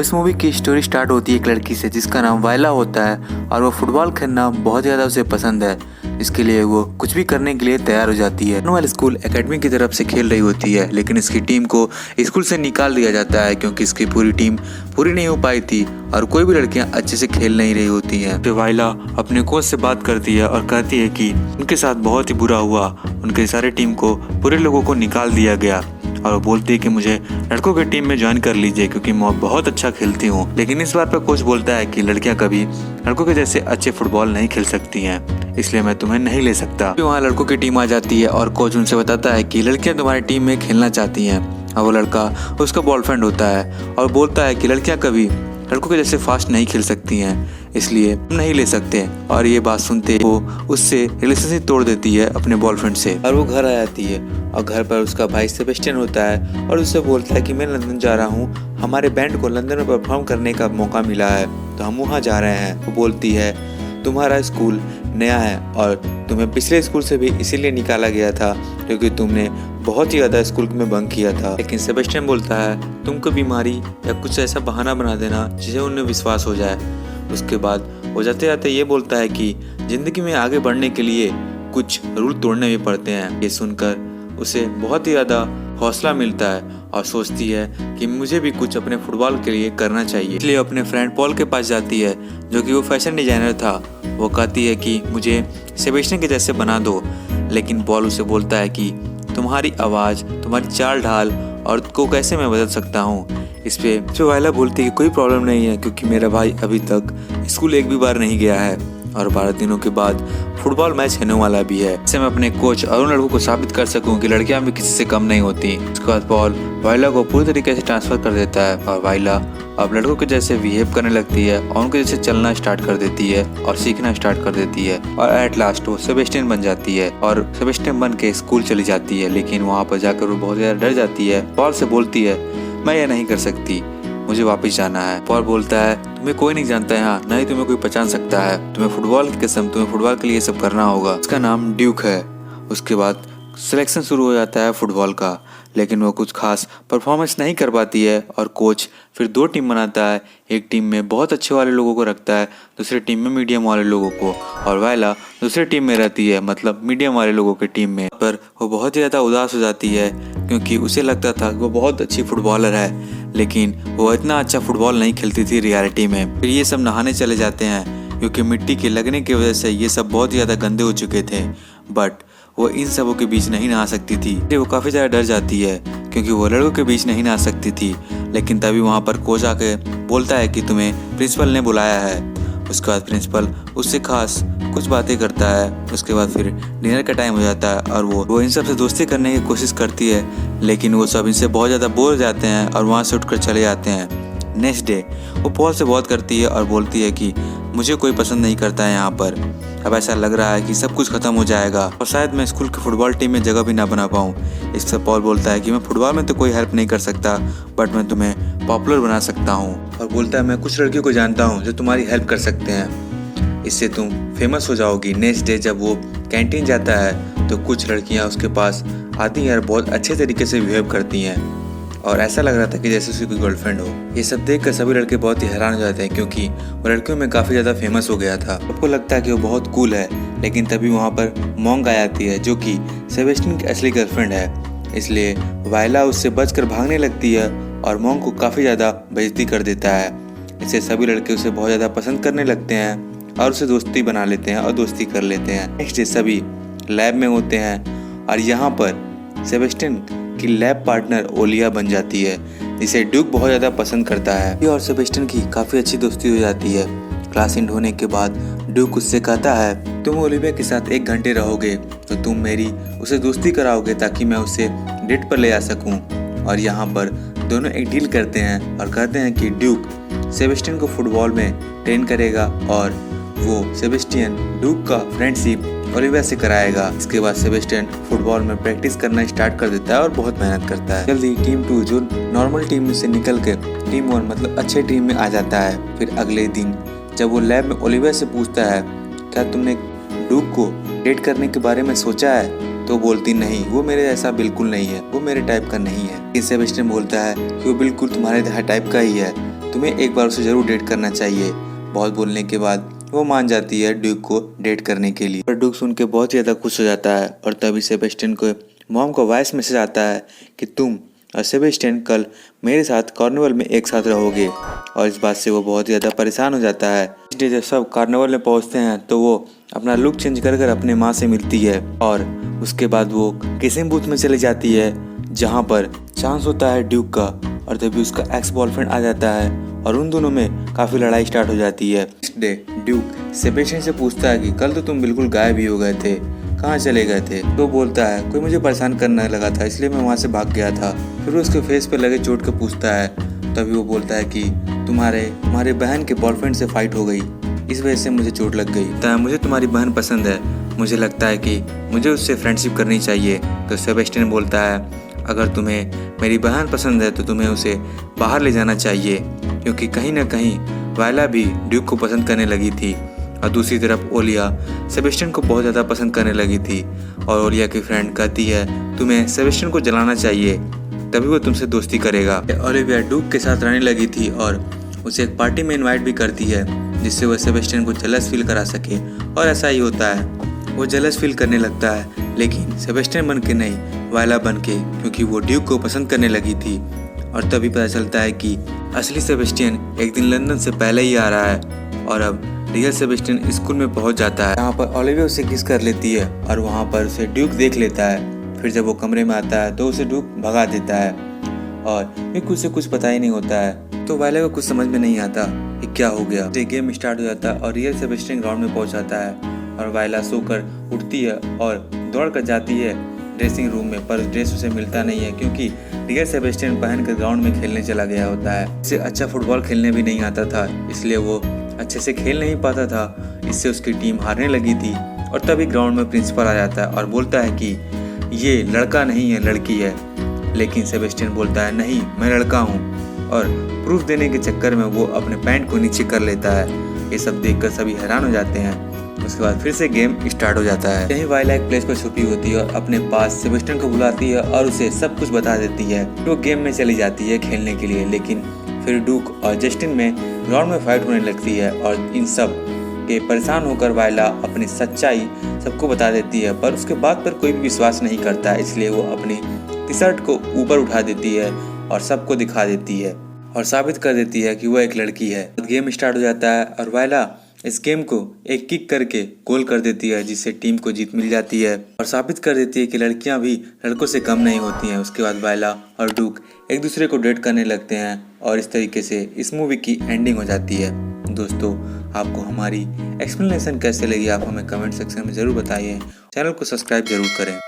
तो इस मूवी की स्टोरी स्टार्ट होती है एक लड़की से जिसका नाम वायला होता है और वो फुटबॉल खेलना बहुत ज़्यादा उसे पसंद है। इसके लिए वो कुछ भी करने के लिए तैयार हो जाती है। नोएल स्कूल एकेडमी की तरफ से खेल रही होती है, लेकिन इसकी टीम को स्कूल से निकाल दिया जाता है क्योंकि इसकी पूरी टीम पूरी नहीं हो पाई थी और कोई भी लड़कियां अच्छे से खेल नहीं रही होती हैं। तो वायला अपने कोच से बात करती है और कहती है कि उनके साथ बहुत ही बुरा हुआ, उनके सारे टीम को पूरे लोगों को निकाल दिया गया और वो बोलती है कि मुझे लड़कों की टीम में ज्वाइन कर लीजिए क्योंकि मैं बहुत अच्छा खेलती हूँ। लेकिन इस बार पर कोच बोलता है कि लड़कियां कभी लड़कों के जैसे अच्छे फुटबॉल नहीं खेल सकती हैं, इसलिए मैं तुम्हें नहीं ले सकता। फिर वहाँ लड़कों की टीम आ जाती है और कोच उनसे बताता है कि लड़कियां तुम्हारी टीम में खेलना चाहती हैं और वो लड़का उसका बॉयफ्रेंड होता है और बोलता है कि लड़कियां कभी लड़कों के जैसे फास्ट नहीं खेल सकती हैं, इसलिए हम नहीं ले सकते। और ये बात सुनते वो उससे रिलेशनशिप तोड़ देती है अपने बॉयफ्रेंड से और वो घर आ जाती है और घर पर उसका भाई सेबेस्टियन होता है और उससे बोलता है कि मैं लंदन जा रहा हूँ, हमारे बैंड को लंदन में परफॉर्म करने का मौका मिला है तो हम वहाँ जा रहे हैं। वो बोलती है तुम्हारा स्कूल नया है और तुम्हें पिछले स्कूल से भी इसीलिए निकाला गया था क्योंकि तुमने बहुत ही ज़्यादा स्कूल में बंक किया था। लेकिन सेबेस्टियन बोलता है तुमको बीमारी या कुछ ऐसा बहाना बना देना जिसे उन्हें विश्वास हो जाए। उसके बाद वो जाते जाते ये बोलता है कि ज़िंदगी में आगे बढ़ने के लिए कुछ रूल तोड़ने भी पड़ते हैं। ये सुनकर उसे बहुत ही ज़्यादा हौसला मिलता है और सोचती है कि मुझे भी कुछ अपने फुटबॉल के लिए करना चाहिए। इसलिए अपने फ्रेंड पॉल के पास जाती है जो कि वो फैशन डिजाइनर था। वो कहती है कि मुझे सेबेस्टियन के जैसे बना दो, लेकिन पॉल उसे बोलता है कि तुम्हारी आवाज़, तुम्हारी चाल ढाल और को कैसे मैं बदल सकता हूँ। इस पे जो वायला बोलती है कि कोई प्रॉब्लम नहीं है क्योंकि मेरा भाई अभी तक स्कूल एक भी बार नहीं गया है और 12 दिनों के बाद फुटबॉल मैच होने वाला भी है, इससे मैं अपने कोच और उन लड़कों को साबित कर सकूं कि लड़कियां भी किसी से कम नहीं होती। उसके बाद पॉल वायला को पूरी तरीके से ट्रांसफर कर देता है और वायला अब लड़कों के जैसे बिहेव करने लगती है और उनके जैसे चलना स्टार्ट कर देती है और सीखना स्टार्ट कर देती है और एट लास्ट वो सेबेस्टियन बन जाती है और सेबेस्टियन बन के स्कूल चली जाती है। लेकिन वहाँ पर जाकर वो बहुत ज़्यादा डर जाती है। पॉल से बोलती है मैं यह नहीं कर सकती, मुझे वापस जाना है। पॉल बोलता है तुम्हें कोई नहीं जानता है यहाँ, नहीं तुम्हें कोई पहचान सकता है, तुम्हें फुटबॉल की कसम, तुम्हें फुटबॉल के लिए सब करना होगा। उसका नाम ड्यूक है। उसके बाद सिलेक्शन शुरू हो जाता है फुटबॉल का, लेकिन वो कुछ खास परफॉर्मेंस नहीं कर पाती है और कोच फिर 2 टीम बनाता है। एक टीम में बहुत अच्छे वाले लोगों को रखता है, दूसरी टीम में मीडियम वाले लोगों को, और वायला दूसरी टीम में रहती है, मतलब मीडियम वाले लोगों की टीम में। पर वो बहुत ही ज़्यादा उदास हो जाती है क्योंकि उसे लगता था कि वो बहुत अच्छी फुटबॉलर है, लेकिन वो इतना अच्छा फुटबॉल नहीं खेलती थी रियलिटी में। फिर ये सब नहाने चले जाते हैं क्योंकि मिट्टी के लगने की वजह से ये सब बहुत ही ज़्यादा गंदे हो चुके थे, बट वो इन सबों के बीच नहीं नहा सकती थी। वो काफ़ी ज़्यादा डर जाती है क्योंकि वो लड़कों के बीच नहीं नहा सकती थी। लेकिन तभी वहाँ पर कोच आके बोलता है कि तुम्हें प्रिंसिपल ने बुलाया है। उसके बाद प्रिंसिपल उससे खास कुछ बातें करता है। उसके बाद फिर डिनर का टाइम हो जाता है और वो इन सब से दोस्ती करने की कोशिश करती है, लेकिन वो सब इनसे बहुत ज़्यादा बोर हो जाते हैं और वहाँ से उठकर चले जाते हैं। नेक्स्ट डे वो पॉल से बात करती है और बोलती है कि मुझे कोई पसंद नहीं करता है यहाँ पर, अब ऐसा लग रहा है कि सब कुछ खत्म हो जाएगा और शायद मैं स्कूल की फुटबॉल टीम में जगह भी ना बना पाऊँ। इससे पॉल बोलता है कि मैं फुटबॉल में तो कोई हेल्प नहीं कर सकता, बट मैं तुम्हें पॉपुलर बना सकता हूँ। और बोलता है मैं कुछ लड़कियों को जानता हूँ जो तुम्हारी हेल्प कर सकते हैं, इससे तुम फेमस हो जाओगी। नेक्स्ट डे जब वो कैंटीन जाता है तो कुछ लड़कियाँ उसके पास आती हैं और बहुत अच्छे तरीके से बिहेव करती हैं और ऐसा लग रहा था कि जैसे उसकी कोई गर्लफ्रेंड हो। ये सब देखकर सभी लड़के बहुत ही हैरान हो जाते हैं क्योंकि वो लड़कियों में काफ़ी ज़्यादा फेमस हो गया था। सबको लगता है कि वो बहुत कूल है, लेकिन तभी वहाँ पर मॉन्ग आ जाती है जो कि सेबेस्टियन की असली गर्लफ्रेंड है। इसलिए वायला उससे बचकर भागने लगती है और मॉन्ग को काफ़ी ज़्यादा बेइज्जती कर देता है। इससे सभी लड़के उसे बहुत ज़्यादा पसंद करने लगते हैं और उसे दोस्ती बना लेते हैं और दोस्ती कर लेते हैं। नेक्स्ट डे सभी लैब में होते हैं और यहाँ पर सेबेस्टियन की लैब पार्टनर ओलिया बन जाती है, जिसे ड्यूक बहुत ज़्यादा पसंद करता है और सेबेस्टियन की काफ़ी अच्छी दोस्ती हो जाती है। क्लास एंड होने के बाद ड्यूक उससे कहता है तुम ओलिविया के साथ 1 घंटे रहोगे तो तुम मेरी उसे दोस्ती कराओगे ताकि मैं उसे डेट पर ले आ सकूं। और यहाँ पर दोनों एक डील करते हैं और कहते हैं कि ड्यूक सेबेस्टियन को फुटबॉल में ट्रेन करेगा और वो सेबेस्टियन ड्यूक का फ्रेंडशिप ओलिविया से कराएगा। इसके बाद सेबेस्टियन फुटबॉल में प्रैक्टिस करना स्टार्ट कर देता है और बहुत मेहनत करता है। जल्दी टीम 2 जो नॉर्मल टीम से निकल के टीम 1 मतलब अच्छे टीम में आ जाता है। फिर अगले दिन जब वो लैब में ओलिविया से पूछता है क्या तुमने ड्यूक को डेट करने के बारे में सोचा है, तो बोलती नहीं, वो मेरे ऐसा बिल्कुल नहीं है, वो मेरे टाइप का नहीं है। सेबेस्टियन बोलता है कि वो बिल्कुल तुम्हारे टाइप का ही है, तुम्हें एक बार उसे ज़रूर डेट करना चाहिए। बहुत बोलने के बाद वो मान जाती है ड्यूक को डेट करने के लिए। पर ड्यूक सुन के बहुत ज़्यादा खुश हो जाता है और तभी सेबेस्टियन को मॉम का वॉइस मैसेज आता है कि तुम और सेबेस्टियन कल मेरे साथ कार्निवल में एक साथ रहोगे। और इस बात से वो बहुत ज़्यादा परेशान हो जाता है। इसलिए जब सब कार्निवल में पहुंचते हैं तो वो अपना लुक चेंज कर अपने माँ से मिलती है और उसके बाद वो किसिंग बूथ में चली जाती है जहाँ पर चांस होता है ड्यूक का। और तभी उसका एक्स बॉयफ्रेंड आ जाता है और उन दोनों में काफ़ी लड़ाई स्टार्ट हो जाती है। नेक्स्ट डे ड्यूक सेबेस्टियन से पूछता है कि कल तो तुम बिल्कुल गायब ही हो गए थे, कहाँ चले गए थे? तो बोलता है कोई मुझे परेशान करने लगा था इसलिए मैं वहाँ से भाग गया था। फिर वो उसके फेस पे लगे चोट को पूछता है। तभी वो बोलता है कि तुम्हारे बहन के बॉयफ्रेंड से फाइट हो गई, इस वजह से मुझे चोट लग गई। मुझे तुम्हारी बहन पसंद है, मुझे लगता है कि मुझे उससे फ्रेंडशिप करनी चाहिए। तो सेबेस्टियन बोलता है अगर तुम्हें मेरी बहन पसंद है तो तुम्हें उसे बाहर ले जाना चाहिए, क्योंकि कहीं ना कहीं वायला भी ड्यूक को पसंद करने लगी थी। और दूसरी तरफ ओलिया सेबेस्टियन को बहुत ज़्यादा पसंद करने लगी थी। और ओलिया की फ्रेंड कहती है तुम्हें सेबेस्टियन को जलाना चाहिए, तभी वो तुमसे दोस्ती करेगा। ओलिविया ड्यूक के साथ रहने लगी थी और उसे एक पार्टी में इनवाइट भी करती है जिससे वह सेबेस्टियन को जेलस फील करा सके। और ऐसा ही होता है, वो जेलस फील करने लगता है, लेकिन सेबेस्टियन बन के नहीं, वायला बन के, क्योंकि वो ड्यूक को पसंद करने लगी थी। और तभी पता चलता है कि असली सेबेस्टियन एक दिन लंदन से पहले ही आ रहा है और अब रियल सेबेस्टियन स्कूल में पहुंच जाता है। यहाँ पर ओलिविया उसे किस कर लेती है और वहाँ पर उसे ड्यूक देख लेता है। फिर जब वो कमरे में आता है तो उसे ड्यूक भगा देता है और क्योंकि उसे कुछ पता ही नहीं होता है तो वायला को कुछ समझ में नहीं आता कि क्या हो गया। गेम स्टार्ट हो जाता है और रियल सेबेस्टियन ग्राउंड में पहुंच जाता है और वायला सोकर उठती है और दौड़ कर जाती है ड्रेसिंग रूम में, पर ड्रेस उसे मिलता नहीं है क्योंकि रियल सेबेस्टियन पहन कर ग्राउंड में खेलने चला गया होता है। इसे अच्छा फुटबॉल खेलने भी नहीं आता था, इसलिए वो अच्छे से खेल नहीं पाता था, इससे उसकी टीम हारने लगी थी। और तभी ग्राउंड में प्रिंसिपल आ जाता है और बोलता है कि ये लड़का नहीं है लड़की है। लेकिन सेबेस्टियन बोलता है नहीं, मैं लड़का हूँ, और प्रूफ देने के चक्कर में वो अपने पैंट को नीचे कर लेता है। ये सब देखकर सभी हैरान हो जाते हैं। उसके बाद फिर से गेम स्टार्ट हो जाता है। यहीं वायला एक प्लेस पर छुपी होती है और अपने पास सेबेस्टियन को बुलाती है और उसे सब कुछ बता देती है। वो गेम में चली जाती है खेलने के लिए, लेकिन फिर ड्यूक और जस्टिन में ग्राउंड में फाइट होने लगती है और इन सब के परेशान होकर वायला अपनी सच्चाई सबको बता देती है। पर उसके बाद पर कोई भी विश्वास नहीं करता, इसलिए वो अपनी टी शर्ट को ऊपर उठा देती है और सबको दिखा देती है और साबित कर देती है कि वो एक लड़की है। गेम स्टार्ट हो जाता है और वायला इस गेम को एक किक करके गोल कर देती है, जिससे टीम को जीत मिल जाती है और साबित कर देती है कि लड़कियां भी लड़कों से कम नहीं होती हैं। उसके बाद वायला और ड्यूक एक दूसरे को डेट करने लगते हैं और इस तरीके से इस मूवी की एंडिंग हो जाती है। दोस्तों, आपको हमारी एक्सप्लेनेशन कैसे लगी आप हमें कमेंट सेक्शन में ज़रूर बताइए। चैनल को सब्सक्राइब जरूर करें।